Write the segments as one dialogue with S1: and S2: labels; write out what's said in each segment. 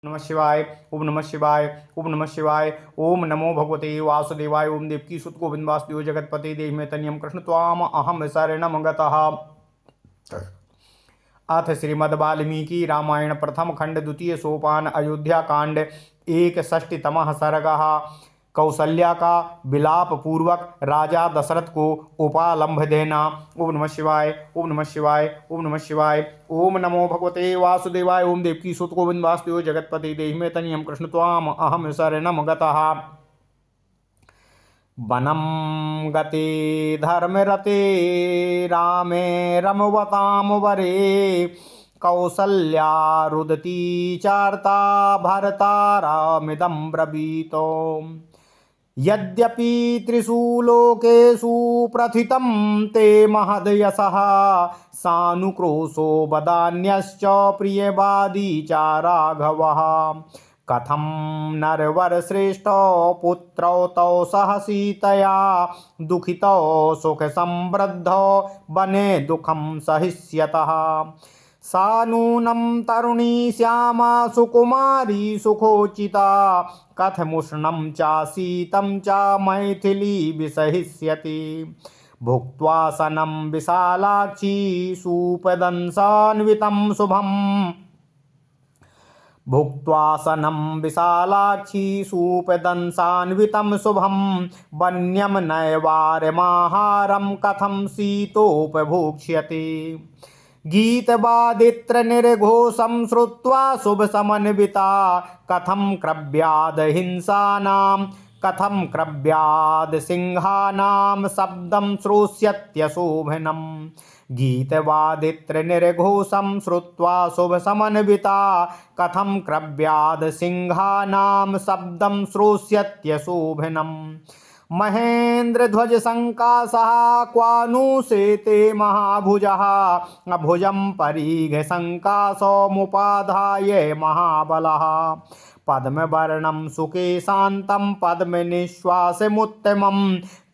S1: नमः शिवाय। ओम नमः शिवाय। ओम नमः शिवाय। ओम नमो भगवते वासुदेवाय। ओम देवकी सुत गोविंद वासुदेव जगतपते देहि में तनियम कृष्ण त्वाम अहम शरणम गतः। अथ श्रीमद् वाल्मीकि रामायण प्रथम खंड द्वितीय सोपान अयोध्या कांड एक षष्टितमः सर्गः। कौसल्या का विलाप पूर्वक राजा दशरथ को उपालंभ देना। ओम नमः शिवाय। ओम नमः शिवाय। ओम नमः शिवाय। ओम नमो भगवते वासुदेवाय। ओम देवकी सुत गोविंद वासुदेव जगतपति देहि में तनियम कृष्ण त्वाम अहम शरणम गतः। वनं गते धर्मरते रामे रमवतां वरे कौसल्या रुदती चार्ता भर्तारमिदं ब्रवीतो यद्यपि त्रिषु लोकेषु प्रथितं ते महदयशः सानुक्रोशो वदान्यश्च प्रियवादी च राघवः कथं नरवरश्रेष्ठो पुत्रौ तौ सह सीतया दुःखितौ सुखसंवृद्धौ वने दुःखं सहिष्यतः सा नूनं तरुणी श्यामा सुकुमारी सुखोचिता कथमुष्णं च शीतं च मैथिली विसहिष्यति भुक्त्वा सनं विशालाक्षी सूपदंसान्वितं शुभम् भुक्त्वासनं विशालाक्षी सूपदंसान्वितं शुभं वन्यं नैवार्यमाहारं कथं शीतोपभोक्ष्यति गीतवादित्र निर्घोषं श्रुत्वा शुभसमन्विता कथं क्रव्याद हिंसानां कथं क्रव्याद सिंहानां शब्दं श्रोष्यत्यशोभनम् गीतवादित्र निर्घोषं श्रुत्वा शुभसमन्विता कथं क्रव्याद सिंहानां शब्दं श्रोष्यत्यशोभनम् महेन्द्र ध्वज संकाशः क्वानुशेते महाभुजः अभुजं परीघ संकाशो मुपाधाय महाबलः पद्मवर्णं सुकेशान्तं पद्मनिश्वासमुत्तमं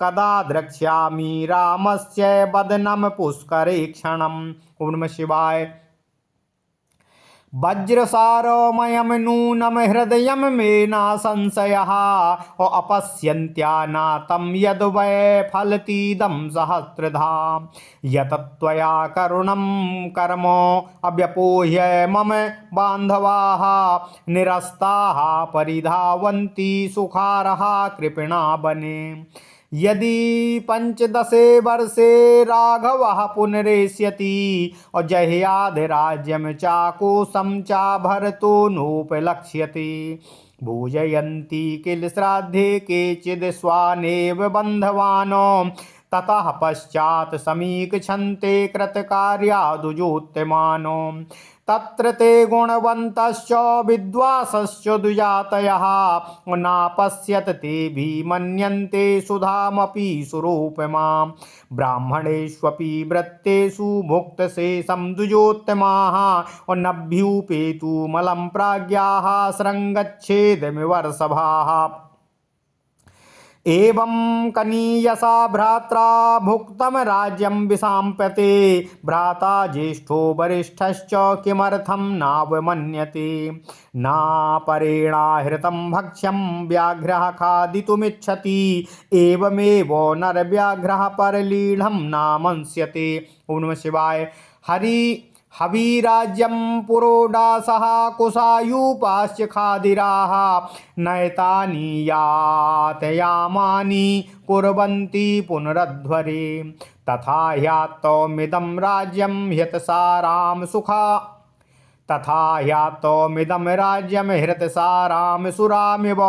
S1: कदा द्रक्ष्यामि रामस्य वदनं पुष्करे क्षणम्। ओम नमः शिवाय। वज्रसारमयं नूनं हृदयं मे न संशयः अपश्यन्त्यानातं यद् वै फलतीदं सहस्रधा यतत्वया करुणं कर्म अव्यपोह्य मम बान्धवाः निरस्ताः परिधावन्ति सुखारः कृपिणा वने यदि पंचदशे वर्षे राघवः पुनरेष्यति और जह्याद राज्यं चाकोशं च भरतो नोपलक्ष्यति भूजयन्ति किल श्राद्धे केचिद् स्वानेव बन्धवानो ततः पश्चात् समीक्षन्ते कृतकार्यादुजोत्तमानो तत्र ते गुणवन्तश्च विद्वांसश्च दुजातयः नापश्यत ते भी मन्यन्ते सुधामपि सुरूपमां ब्राह्मणेष्वपि वृत्तेषु भुक्तशेषं दुजोत्तमाः नभ्युपेतु मलं प्राज्ञाः शृङ्गच्छेदमिवर्षभाः एवं कनीयसा भ्रात्रा भुक्तं राज्यं विशाम्पते भ्राता ज्येष्ठो वरिष्ठश्च किमर्थं नावमन्यते नापरेणाहृतं भक्ष्यं व्याघ्रः खादितुमिच्छति एवमेव नरव्याघ्रः परलीढं नामंस्यते। ओम नमः शिवाय। हविराज्यं पुरोडासः कुशायूपाश्च खादिराः नैतानि यातयामानि कुर्वन्ति पुनरध्वरे तथा ह्यात्तमिदं राज्यं ह्यतसारां सुखा तथा ह्यात्तमिदं राज्यं हृतसारां सुरामिव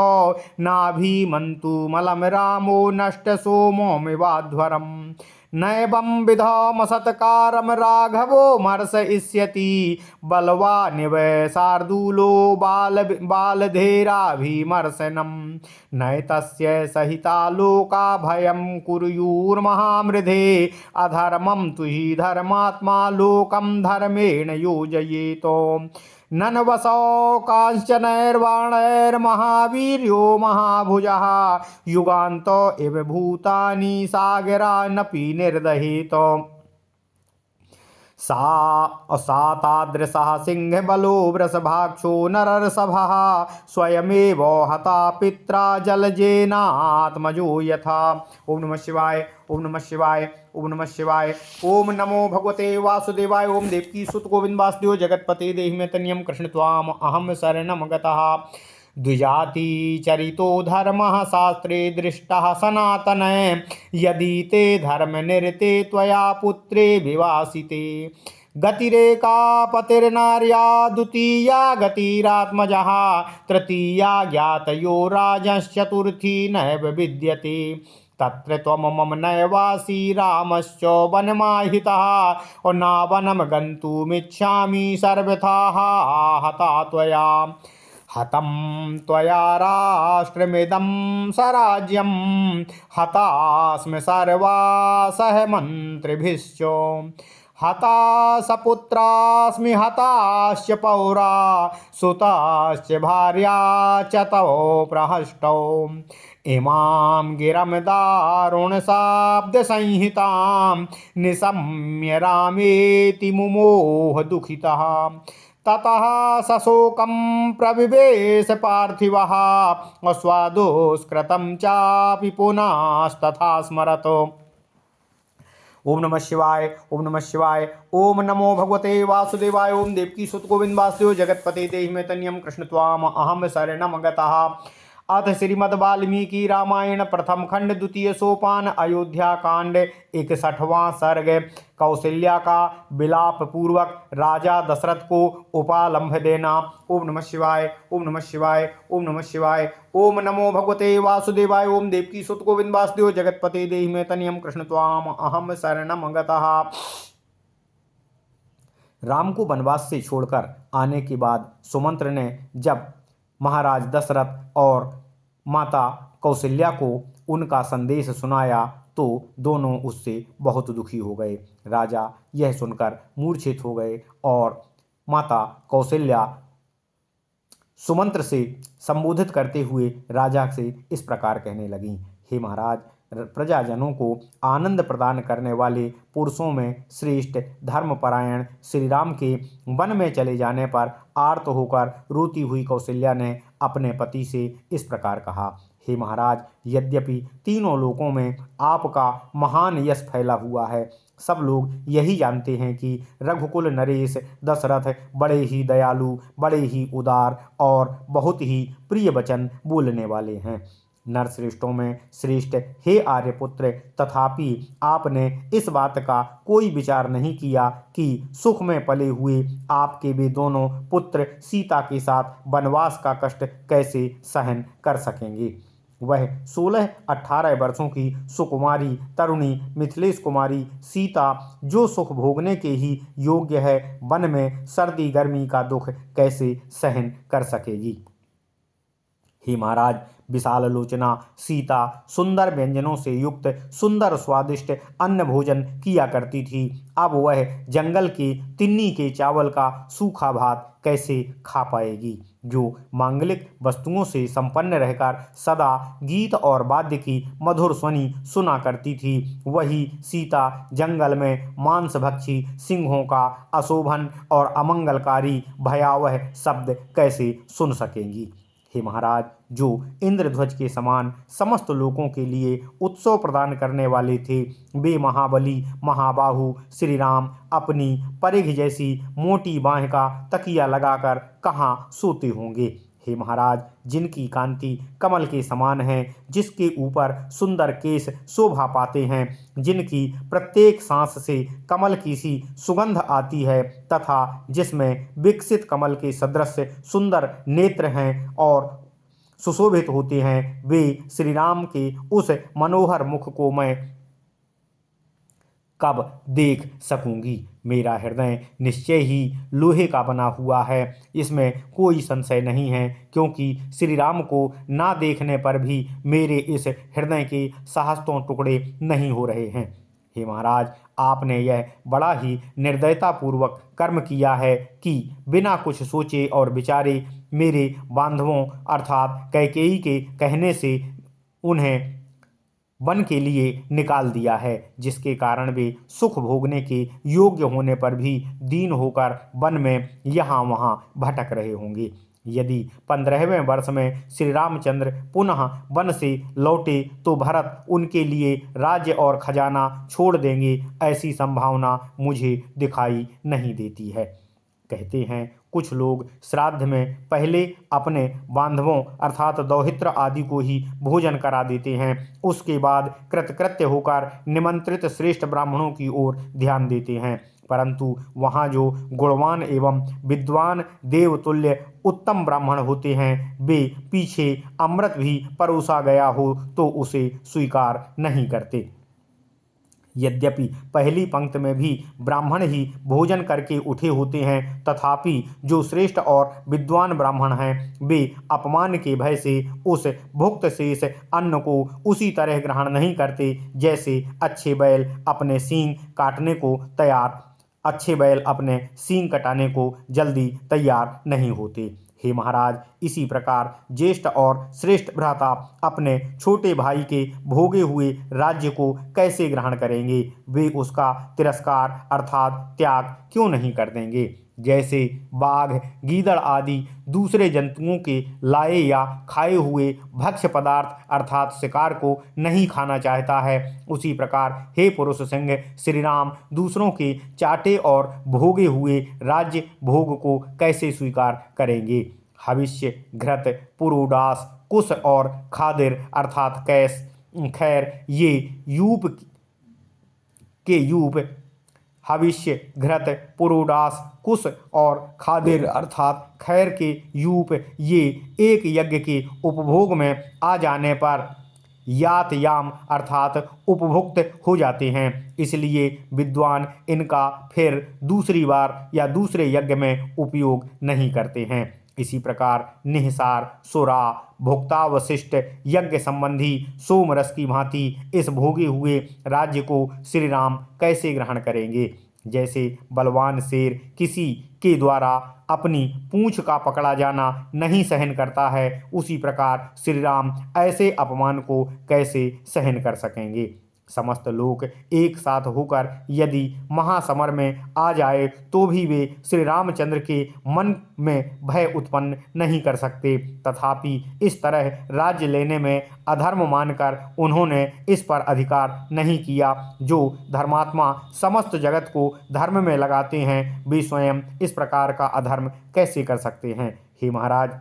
S1: नाभिमन्तु मलं रामो नष्टसोमोमिवाध्वरम् नैवं विधमसत्कारं राघवो मर्शयिष्यति बलवानिव शार्दूलो बालधेराभिमर्शनं नैतस्य सहिता लोका भयं कुर्युर्महामृधे अधर्मं तु हि धर्मात्मा लोकं धर्मेण योजयेत् ननवसौ कांचनैर्वाणैर्महावीर्यो महाभुजः युगान्तो इव भूतानि सागरानपि निर्दहेत सातादृशः सिंहबलो वृषभाक्षो नरर्षभः स्वयमेव हता पित्रा जलजेनात्मजो यथा। ओम नमः शिवाय, ओम नमः शिवाय, ओम नमः शिवाय। ओम नमो भगवते वासुदेवाय। ओम देवकी सुत गोविंद वासुदेव जगतपते देहि मे तन्यं कृष्ण त्वाम अहम शरणं गतः। द्विजाति चरितो धर्मः शास्त्रे दृष्टः सनातन यदि ते धर्म निरते त्वया पुत्रे विवासिते। गतिरेका पतिर्नार्या द्वितीया गतिरात्मजः तृतीया ज्ञातयो राजश्चतुर्थी नैव विद्यते। तत्र त्वं मम नैवासि रामश्च वनमाहितः और न वनं गन्तुमिच्छामि सर्वथा हता त्वया। हतं त्वया राष्ट्रमिदं स्वराज्यं हतास्मि सर्वा सह मन्त्रिभिश्च। हता सपुत्रास्मि हताश्च पौरा सुताश्च भार्या च तव प्रहष्टौ। इमां गिरं दारुणशाब्दसंहितां निशम्य रामेति मुमोह दुःखितः। ततः सशोकं प्रविवेश पार्थिवः स्वादुष्कृतं चापि पुनस्तथा स्मरत्। ओम नमः शिवाय, ओम नमः शिवाय। ओम नमो भगवते वासुदेवाय। ओम देवकी सुत गोविंद वासुदेव जगतपते देहि मे तन्यं कृष्ण त्वाम अहम शरणं गतः। अथ श्रीमद् वाल्मीकि रामायण प्रथम खंड द्वितीय सोपान अयोध्या कांड 61वां सर्ग। कौशल्या का विलाप पूर्वक राजा दशरथ को उपालंभ देना। ओम नमः शिवाय, ओम नमः शिवाय, ओम नमः शिवाय। ओम नमो भगवते वासुदेवाय। ओम देवकी सुत गोविंद वासुदेव जगतपते देहि मे तन्यं कृष्ण त्वाम अहम शरणं गतः। राम को वनवास से छोड़कर आने के बाद सुमंत्र ने जब महाराज दशरथ और माता कौशल्या को उनका संदेश सुनाया तो दोनों उससे बहुत दुखी हो गए। राजा यह सुनकर मूर्छित हो गए और माता कौशल्या सुमंत्र से संबोधित करते हुए राजा से इस प्रकार कहने लगीं, हे महाराज, प्रजाजनों को आनंद प्रदान करने वाले पुरुषों में श्रेष्ठ धर्मपरायण श्री राम के वन में चले जाने पर आर्त होकर रोती हुई कौशल्या ने अपने पति से इस प्रकार कहा, हे महाराज, यद्यपि तीनों लोकों में आपका महान यश फैला हुआ है, सब लोग यही जानते हैं कि रघुकुल नरेश दशरथ बड़े ही दयालु, बड़े ही उदार और बहुत ही प्रिय वचन बोलने वाले हैं। नरश्रेष्ठों में श्रेष्ठ हे आर्यपुत्र, तथापि आपने इस बात का कोई विचार नहीं किया कि सुख में पले हुए आपके वे दोनों पुत्र सीता के साथ वनवास का कष्ट कैसे सहन कर सकेंगे। वह 16-18 वर्षों की सुकुमारी तरुणी मिथिलेश कुमारी सीता जो सुख भोगने के ही योग्य है, वन में सर्दी गर्मी का दुख कैसे सहन कर सकेगी। हे महाराज, विशाल लोचना सीता सुंदर व्यंजनों से युक्त सुंदर स्वादिष्ट अन्न भोजन किया करती थी। अब वह जंगल के तिन्नी के चावल का सूखा भात कैसे खा पाएगी, जो मांगलिक वस्तुओं से संपन्न रहकर सदा गीत और वाद्य की मधुर ध्वनि सुना करती थी। वही सीता जंगल में मांसभक्षी सिंहों का अशोभन और अमंगलकारी भयावह शब्द कैसे सुन सकेंगी। हे महाराज, जो इंद्रध्वज के समान समस्त लोगों के लिए उत्सव प्रदान करने वाले थे, वे महाबली महाबाहु श्री राम अपनी परिघ जैसी मोटी बाँह का तकिया लगाकर कहाँ सोते होंगे। हे महाराज, जिनकी कांति कमल के समान है, जिसके ऊपर सुंदर केश शोभा पाते हैं, जिनकी प्रत्येक सांस से कमल की सी सुगंध आती है तथा जिसमें विकसित कमल के सदृश सुंदर नेत्र हैं और सुशोभित होते हैं, वे श्री राम के उस मनोहर मुख को मैं कब देख सकूंगी। मेरा हृदय निश्चय ही लोहे का बना हुआ है, इसमें कोई संशय नहीं है, क्योंकि श्री राम को ना देखने पर भी मेरे इस हृदय के सहस्त्रों टुकड़े नहीं हो रहे हैं। हे महाराज, आपने यह बड़ा ही निर्दयतापूर्वक कर्म किया है कि बिना कुछ सोचे और विचारे मेरे बांधवों अर्थात कैकेयी के कहने से उन्हें वन के लिए निकाल दिया है, जिसके कारण वे सुख भोगने के योग्य होने पर भी दीन होकर वन में यहाँ वहाँ भटक रहे होंगे। यदि 15वें वर्ष में श्री रामचंद्र पुनः वन से लौटे तो भरत उनके लिए राज्य और खजाना छोड़ देंगे, ऐसी संभावना मुझे दिखाई नहीं देती है। कहते हैं कुछ लोग श्राद्ध में पहले अपने बांधवों अर्थात दौहित्र आदि को ही भोजन करा देते हैं, उसके बाद कृतकृत्य होकर निमंत्रित श्रेष्ठ ब्राह्मणों की ओर ध्यान देते हैं, परंतु वहाँ जो गुणवान एवं विद्वान देवतुल्य उत्तम ब्राह्मण होते हैं वे पीछे अमृत भी परोसा गया हो तो उसे स्वीकार नहीं करते। यद्यपि पहली पंक्ति में भी ब्राह्मण ही भोजन करके उठे होते हैं, तथापि जो श्रेष्ठ और विद्वान ब्राह्मण हैं वे अपमान के भय से उस भुक्त शेष अन्न को उसी तरह ग्रहण नहीं करते जैसे अच्छे बैल अपने सींग कटाने को जल्दी तैयार नहीं होते। हे महाराज, इसी प्रकार ज्येष्ठ और श्रेष्ठ भ्राता अपने छोटे भाई के भोगे हुए राज्य को कैसे ग्रहण करेंगे? वे उसका तिरस्कार अर्थात त्याग क्यों नहीं कर देंगे? जैसे बाघ, गीदड़ आदि दूसरे जंतुओं के लाए या खाए हुए भक्ष्य पदार्थ अर्थात शिकार को नहीं खाना चाहता है, उसी प्रकार हे पुरुष सिंह, श्री राम दूसरों के चाटे और भोगे हुए राज्य भोग को कैसे स्वीकार करेंगे? हविष्य, घृत, पुरोडास, कुश और खादिर अर्थात खैर ये हविष्य, घृत, पुरोडास, कुश और खादिर अर्थात खैर के यूप ये एक यज्ञ के उपभोग में आ जाने पर यातयाम अर्थात उपभुक्त हो जाते हैं, इसलिए विद्वान इनका फिर दूसरी बार या दूसरे यज्ञ में उपयोग नहीं करते हैं। इसी प्रकार निहसार, सुरा, भुक्तावशिष्ट यज्ञ संबंधी सोमरस की भांति इस भोगे हुए राज्य को श्री राम कैसे ग्रहण करेंगे? जैसे बलवान शेर किसी के द्वारा अपनी पूंछ का पकड़ा जाना नहीं सहन करता है, उसी प्रकार श्री राम ऐसे अपमान को कैसे सहन कर सकेंगे? समस्त लोग एक साथ होकर यदि महासमर में आ जाए तो भी वे श्री रामचंद्र के मन में भय उत्पन्न नहीं कर सकते, तथापि इस तरह राज्य लेने में अधर्म मानकर उन्होंने इस पर अधिकार नहीं किया। जो धर्मात्मा समस्त जगत को धर्म में लगाते हैं वे स्वयं इस प्रकार का अधर्म कैसे कर सकते हैं? हे महाराज,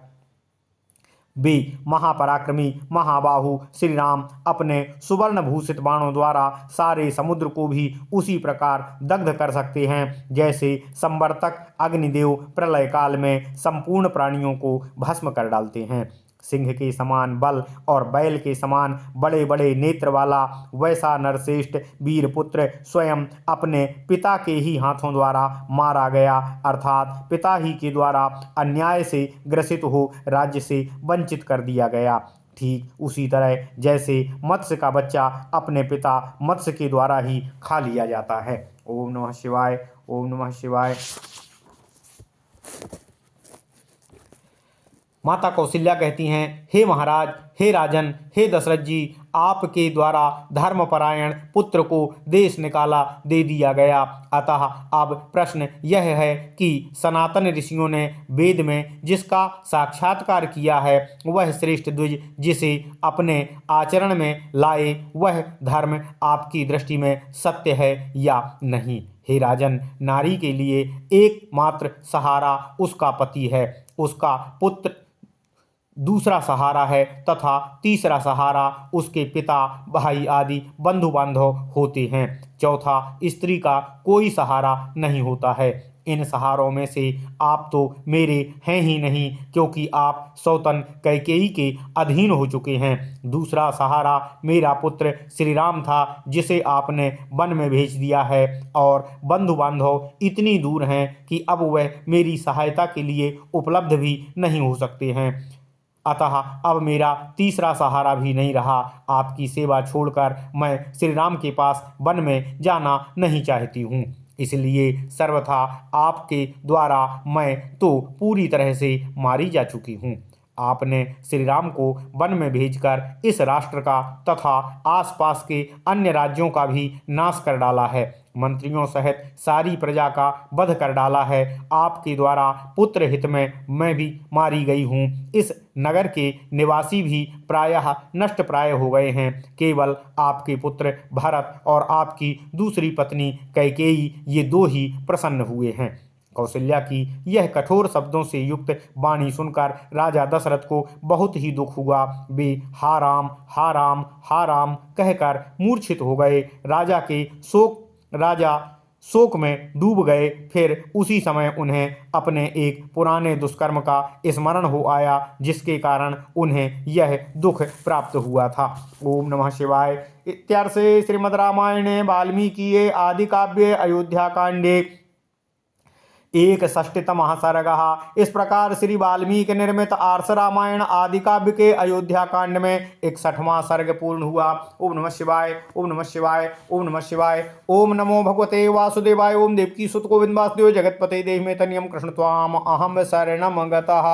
S1: वे महापराक्रमी महाबाहु श्री राम अपने सुवर्ण भूषित बाणों द्वारा सारे समुद्र को भी उसी प्रकार दग्ध कर सकते हैं जैसे संवर्तक अग्निदेव प्रलय काल में संपूर्ण प्राणियों को भस्म कर डालते हैं। सिंह के समान बल और बैल के समान बड़े बड़े नेत्र वाला वैसा नरश्रेष्ठ वीरपुत्र स्वयं अपने पिता के ही हाथों द्वारा मारा गया, अर्थात पिता ही के द्वारा अन्याय से ग्रसित हो राज्य से वंचित कर दिया गया। ठीक उसी तरह जैसे मत्स्य का बच्चा अपने पिता मत्स्य के द्वारा ही खा लिया जाता है। ओम नमः शिवाय, ओम नमः शिवाय। माता कौशल्या कहती हैं, हे महाराज, हे राजन, हे दशरथ जी, आपके द्वारा धर्मपरायण पुत्र को देश निकाला दे दिया गया, अतः अब प्रश्न यह है कि सनातन ऋषियों ने वेद में जिसका साक्षात्कार किया है वह श्रेष्ठ द्विज जिसे अपने आचरण में लाए वह धर्म आपकी दृष्टि में सत्य है या नहीं? हे राजन, नारी के लिए एकमात्र सहारा उसका पति है, उसका पुत्र दूसरा सहारा है तथा तीसरा सहारा उसके पिता, भाई आदि बंधु बांधव होते हैं। चौथा स्त्री का कोई सहारा नहीं होता है। इन सहारों में से आप तो मेरे हैं ही नहीं, क्योंकि आप सौतन कैकेयी के अधीन हो चुके हैं। दूसरा सहारा मेरा पुत्र श्री राम था, जिसे आपने वन में भेज दिया है, और बंधु बांधव इतनी दूर हैं कि अब वह मेरी सहायता के लिए उपलब्ध भी नहीं हो सकते हैं। अतः अब मेरा तीसरा सहारा भी नहीं रहा। आपकी सेवा छोड़कर मैं श्री राम के पास वन में जाना नहीं चाहती हूँ, इसलिए सर्वथा आपके द्वारा मैं तो पूरी तरह से मारी जा चुकी हूँ। आपने श्री राम को वन में भेजकर इस राष्ट्र का तथा आसपास के अन्य राज्यों का भी नाश कर डाला है। मंत्रियों सहित सारी प्रजा का वध कर डाला है। आपके द्वारा पुत्र हित में मैं भी मारी गई हूँ। इस नगर के निवासी भी प्रायः नष्ट प्राय हो गए हैं। केवल आपके पुत्र भरत और आपकी दूसरी पत्नी कैकेयी, ये दो ही प्रसन्न हुए हैं। कौशल्या की यह कठोर शब्दों से युक्त वाणी सुनकर राजा दशरथ को बहुत ही दुख हुआ। वे हा राम हा राम हा राम कहकर मूर्छित हो गए। राजा शोक में डूब गए। फिर उसी समय उन्हें अपने एक पुराने दुष्कर्म का स्मरण हो आया, जिसके कारण उन्हें यह दुख प्राप्त हुआ था। ओम नमः शिवाय। इत्यर्थे श्रीमद् रामायणे वाल्मीकि आदि काव्ये अयोध्या कांडे 61तमः सर्गः। इस प्रकार श्री वाल्मीकि निर्मित आर्ष रामायण आदि काव्य के अयोध्या कांड में 61वां सर्ग पूर्ण हुआ। ओम नमः शिवाय, ओम नमः शिवाय, ओम नमः शिवाय। ओम नमो भगवते वासुदेवाय। ओम देवकी सुत गोविंद वासुदेव जगतपते देहि में तनियम कृष्ण त्वाम अहम शरणम गतः।